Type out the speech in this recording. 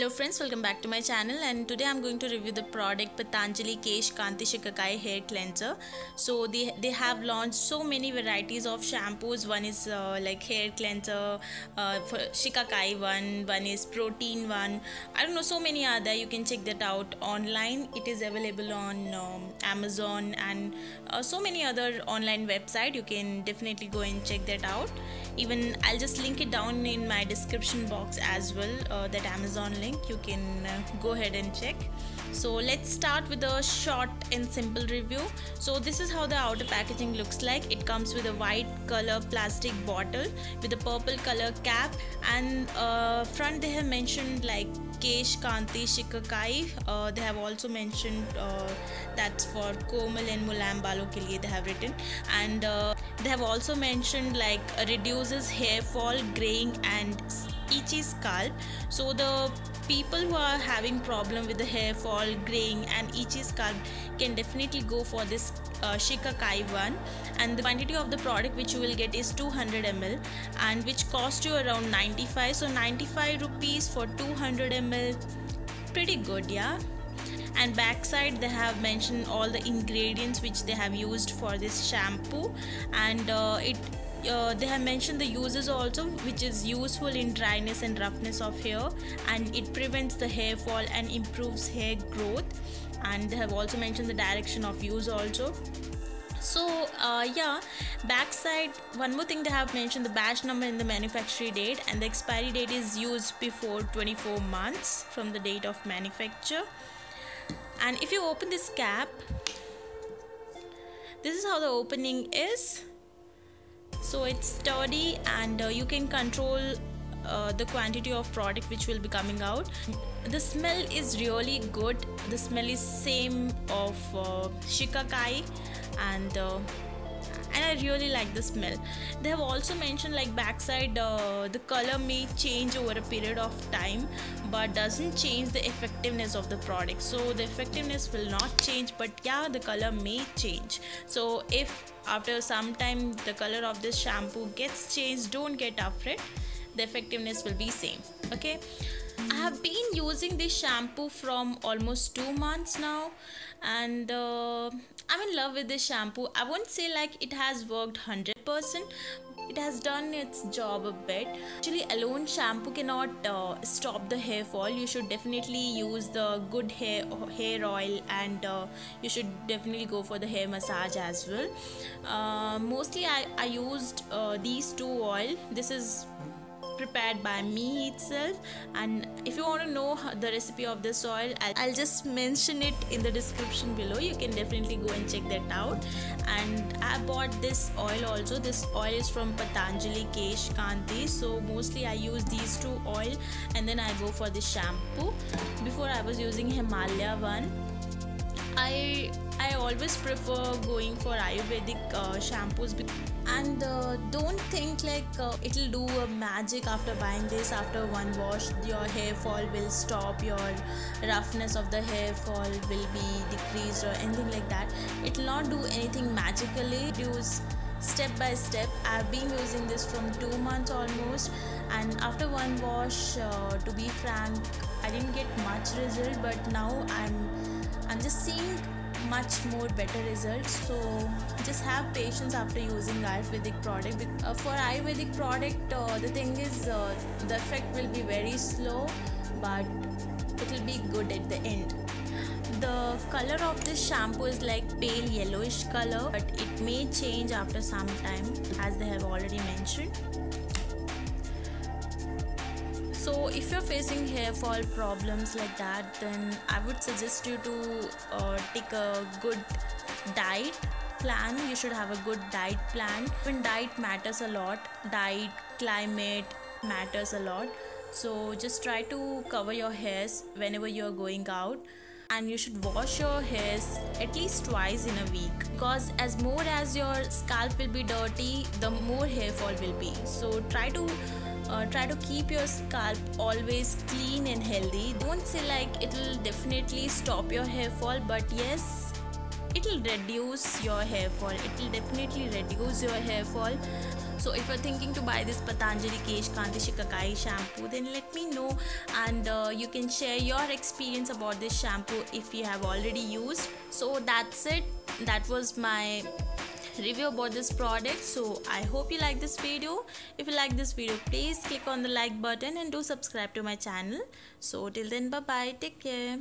Hello friends, welcome back to my channel, and today I'm going to review the product Patanjali Kesh Kanti Shikakai hair cleanser. So they have launched so many varieties of shampoos. One is like hair cleanser for Shikakai one is protein one. I don't know, so many are there. You can check that out online. It is available on Amazon and so many other online website. You can definitely go and check that out. Even I'll just link it down in my description box as well, that Amazon link. You can go ahead and check. So let's start with a short and simple review. So this is how the outer packaging looks like. It comes with a white color plastic bottle with a purple color cap, and front they have mentioned like Kesh Kanti Shikakai. They have also mentioned that's for Komal and Mulayam Balon ke liye they have written, and they have also mentioned like reduces hair fall, graying and itchy scalp. So the people who are having problem with the hair fall, graying and itchy scalp can definitely go for this Shikakai one. And the quantity of the product which you will get is 200 ml, and which cost you around 95. So 95 rupees for 200 ml, pretty good, yeah. And backside they have mentioned all the ingredients which they have used for this shampoo, and they have mentioned the uses also, which is useful in dryness and roughness of hair, and it prevents the hair fall and improves hair growth. And they have also mentioned the direction of use also. So yeah, backside one more thing, they have mentioned the batch number and the manufacturing date, and the expiry date is used before 24 months from the date of manufacture. And if you open this cap, this is how the opening is. So it's sturdy, and you can control the quantity of product which will be coming out. The smell is really good. The smell is same of Shikakai, and I really like the smell. They have also mentioned like backside the color may change over a period of time, but doesn't change the effectiveness of the product. So the effectiveness will not change, but yeah, the color may change. So if after some time the color of this shampoo gets changed, don't get afraid, the effectiveness will be same. Okay, I have been using this shampoo from almost 2 months now, and I'm in love with this shampoo. I won't say like it has worked 100%. It has done its job a bit. Actually, alone shampoo cannot stop the hair fall. You should definitely use the good hair oil, and you should definitely go for the hair massage as well. Mostly I used these two oil. This is prepared by me itself, and if you want to know the recipe of this oil, I'll just mention it in the description below. You can definitely go and check that out. And I bought this oil also. This oil is from Patanjali Kesh Kanti. So mostly I use these two oil, and then I go for the shampoo. Before I was using Himalaya one. I always prefer going for Ayurvedic shampoos, and don't think like it'll do a magic after buying this. After one wash your hair fall will stop, your roughness of the hair fall will be decreased or anything like that. It will not do anything magically. Use step by step. I've been using this from 2 months almost, and after one wash, to be frank, I didn't get much result, but now I'm just seeing much more better results. So just have patience after using Ayurvedic product. For Ayurvedic product, the thing is the effect will be very slow, but it will be good at the end. The color of this shampoo is like pale yellowish color, but it may change after some time, as they have already mentioned. So if you're facing hair fall problems like that, then I would suggest you to take a good diet plan. You should have a good diet plan. Even diet matters a lot. Diet, climate matters a lot. So just try to cover your hairs whenever you're going out. And you should wash your hairs at least twice in a week, because as more as your scalp will be dirty, the more hair fall will be. So try to keep your scalp always clean and healthy. Don't say like it will definitely stop your hair fall, but yes, it will reduce your hair fall. It will definitely reduce your hair fall. So if you're thinking to buy this Patanjali Kesh Kanti Shikakai shampoo, then let me know, and you can share your experience about this shampoo if you have already used. So that's it. That was my review about this product. So I hope you like this video. If you like this video, please click on the like button and do subscribe to my channel. So till then, bye bye, take care.